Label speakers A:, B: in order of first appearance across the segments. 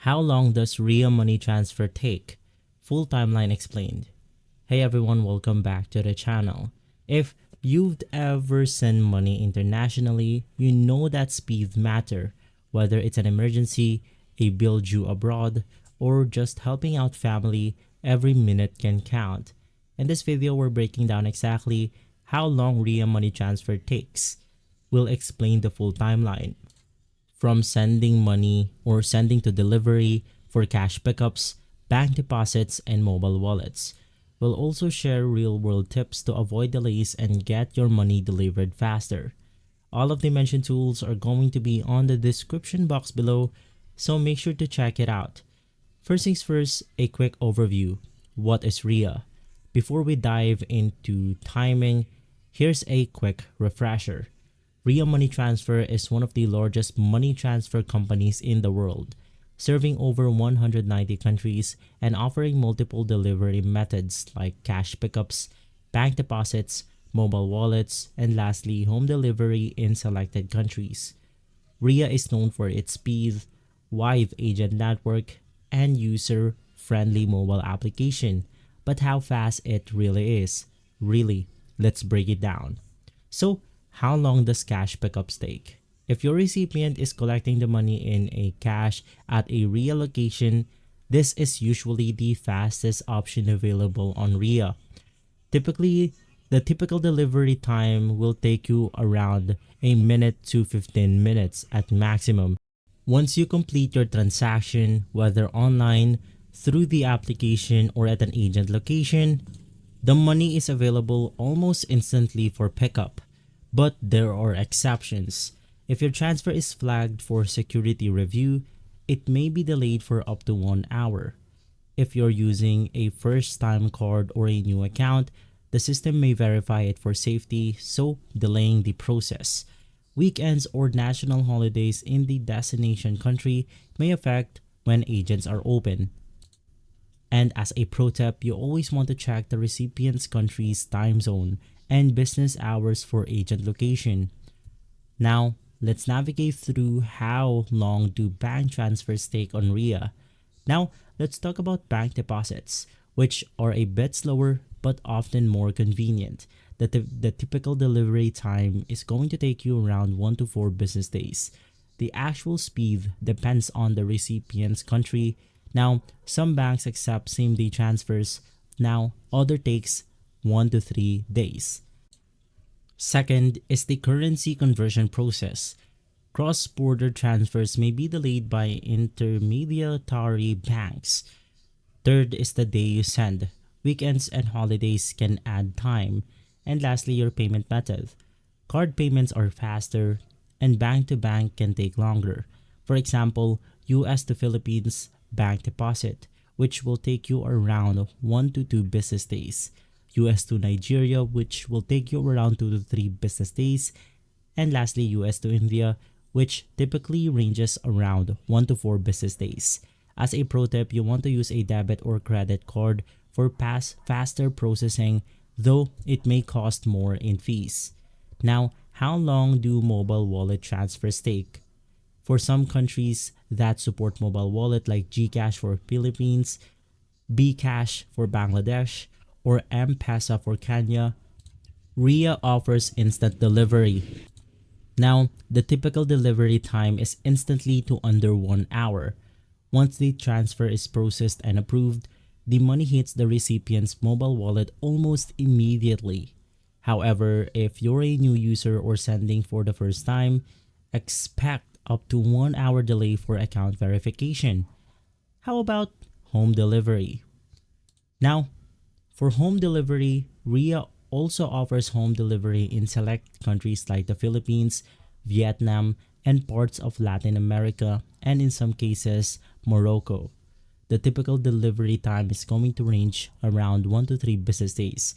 A: How long does RIA money transfer take? Full timeline explained. Hey everyone, welcome back to the channel. If you've ever sent money internationally, you know that speed matter, whether it's an emergency, a bill due abroad, or just helping out family, every minute can count. In this video, we're breaking down exactly how long RIA money transfer takes. We'll explain the full timeline from sending money or sending to delivery for cash pickups, bank deposits, and mobile wallets. We'll also share real-world tips to avoid delays and get your money delivered faster. All of the mentioned tools are going to be on the description box below, so make sure to check it out. First things first, a quick overview. What is RIA? Before we dive into timing, here's a quick refresher. RIA Money Transfer is one of the largest money transfer companies in the world, serving over 190 countries and offering multiple delivery methods like cash pickups, bank deposits, mobile wallets, and lastly, home delivery in selected countries. RIA is known for its speed, wide agent network, and user-friendly mobile application. But how fast it really is? Really, let's break it down. So, how long does cash pickups take? If your recipient is collecting the money in a cash at a RIA location, this is usually the fastest option available on RIA. Typically, the typical delivery time will take you around a minute to 15 minutes at maximum. Once you complete your transaction, whether online, through the application, or at an agent location, the money is available almost instantly for pickup. But there are exceptions. If your transfer is flagged for security review, it may be delayed for up to 1 hour. If you're using a first-time card or a new account, the system may verify it for safety, so delaying the process. Weekends or national holidays in the destination country may affect when agents are open. And as a pro tip, you always want to check the recipient's country's time zone and business hours for agent location. Now, let's navigate through how long do bank transfers take on RIA. Now, let's talk about bank deposits, which are a bit slower but often more convenient. The typical delivery time is going to take you around 1 to 4 business days. The actual speed depends on the recipient's country. Now, some banks accept same-day transfers. Now, other takes 1 to 3 days. Second is the currency conversion process. Cross-border transfers may be delayed by intermediary banks. Third is the day you send. Weekends and holidays can add time. And lastly, your payment method. Card payments are faster and bank-to-bank can take longer. For example, US to Philippines bank deposit, which will take you around 1 to 2 business days. US to Nigeria, which will take you around 2 to 3 business days. And lastly, US to India, which typically ranges around 1 to 4 business days. As a pro tip, you want to use a debit or credit card for faster processing, though it may cost more in fees. Now, how long do mobile wallet transfers take? For some countries that support mobile wallet like GCash for Philippines, Bcash for Bangladesh, or M-Pesa for Kenya, RIA offers instant delivery. Now, the typical delivery time is instantly to under 1 hour. Once the transfer is processed and approved, the money hits the recipient's mobile wallet almost immediately. However, if you're a new user or sending for the first time, expect up to 1 hour delay for account verification. How about home delivery? Now, for home delivery, RIA also offers home delivery in select countries like the Philippines, Vietnam, and parts of Latin America, and in some cases, Morocco. The typical delivery time is going to range around 1 to 3 business days.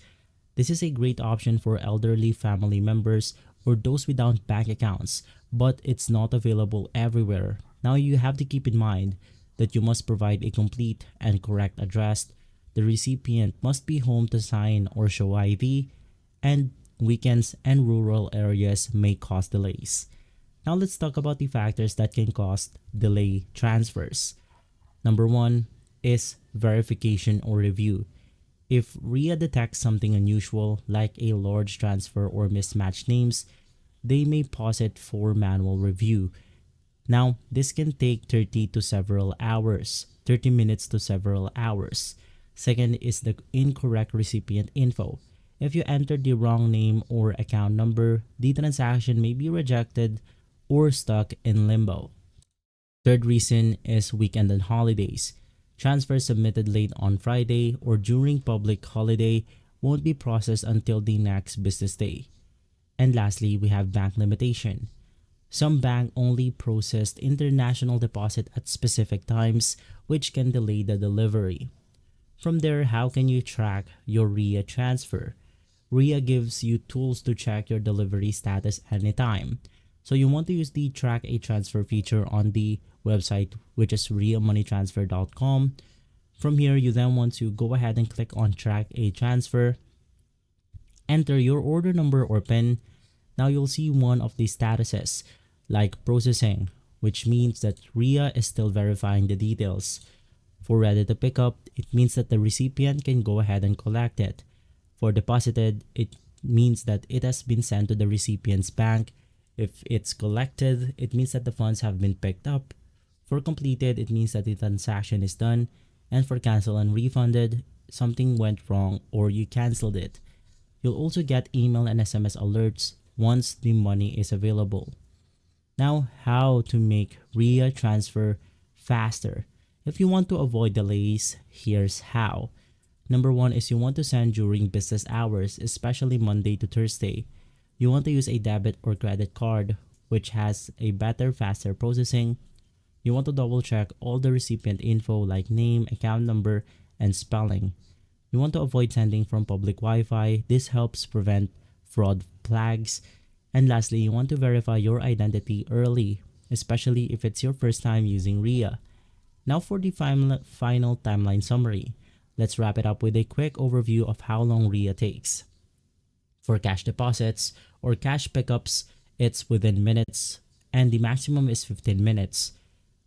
A: This is a great option for elderly family members or those without bank accounts, but it's not available everywhere. Now you have to keep in mind that you must provide a complete and correct address. The recipient must be home to sign or show ID, and weekends and rural areas may cause delays. Now let's talk about the factors that can cause delay transfers. Number one is verification or review. If RIA detects something unusual, like a large transfer or mismatched names, they may pause it for manual review. Now, this can take 30 minutes to several hours. Second is the incorrect recipient info. If you entered the wrong name or account number, the transaction may be rejected or stuck in limbo. Third reason is weekend and holidays. Transfers submitted late on Friday or during public holiday won't be processed until the next business day. And lastly, we have bank limitation. Some bank only processed international deposit at specific times, which can delay the delivery. From there, how can you track your RIA transfer? RIA gives you tools to check your delivery status anytime. So you want to use the track a transfer feature on the website, which is realmoneytransfer.com. From here, you then want to go ahead and click on track a transfer. Enter your order number or PIN. Now you'll see one of the statuses like processing, which means that RIA is still verifying the details. For ready to pick up, it means that the recipient can go ahead and collect it. For deposited, it means that it has been sent to the recipient's bank. If it's collected, it means that the funds have been picked up. For completed, it means that the transaction is done. And for cancel and refunded, something went wrong or you canceled it. You'll also get email and SMS alerts once the money is available. Now, how to make RIA transfer faster. If you want to avoid delays, here's how. Number one is you want to send during business hours, especially Monday to Thursday. You want to use a debit or credit card, which has a better, faster processing. You want to double check all the recipient info like name, account number, and spelling. You want to avoid sending from public Wi-Fi. This helps prevent fraud flags. And lastly, you want to verify your identity early, especially if it's your first time using RIA. Now for the final timeline summary. Let's wrap it up with a quick overview of how long RIA takes. For cash deposits or cash pickups, it's within minutes and the maximum is 15 minutes.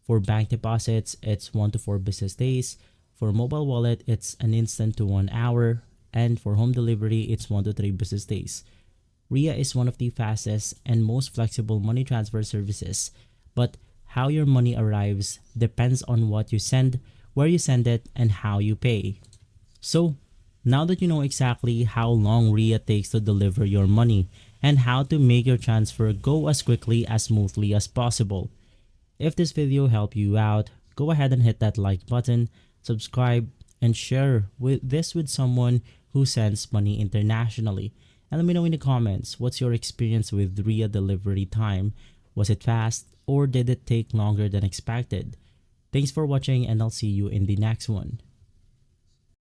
A: For bank deposits, it's 1 to 4 business days. For mobile wallet, it's an instant to 1 hour. And for home delivery, it's 1 to 3 business days. RIA is one of the fastest and most flexible money transfer services, but how your money arrives depends on what you send, where you send it, and how you pay. So, now that you know exactly how long RIA takes to deliver your money and how to make your transfer go as quickly as smoothly as possible. If this video helped you out, go ahead and hit that like button, subscribe, and share this with someone who sends money internationally. And let me know in the comments, what's your experience with RIA delivery time? Was it fast or did it take longer than expected? Thanks for watching and I'll see you in the next one.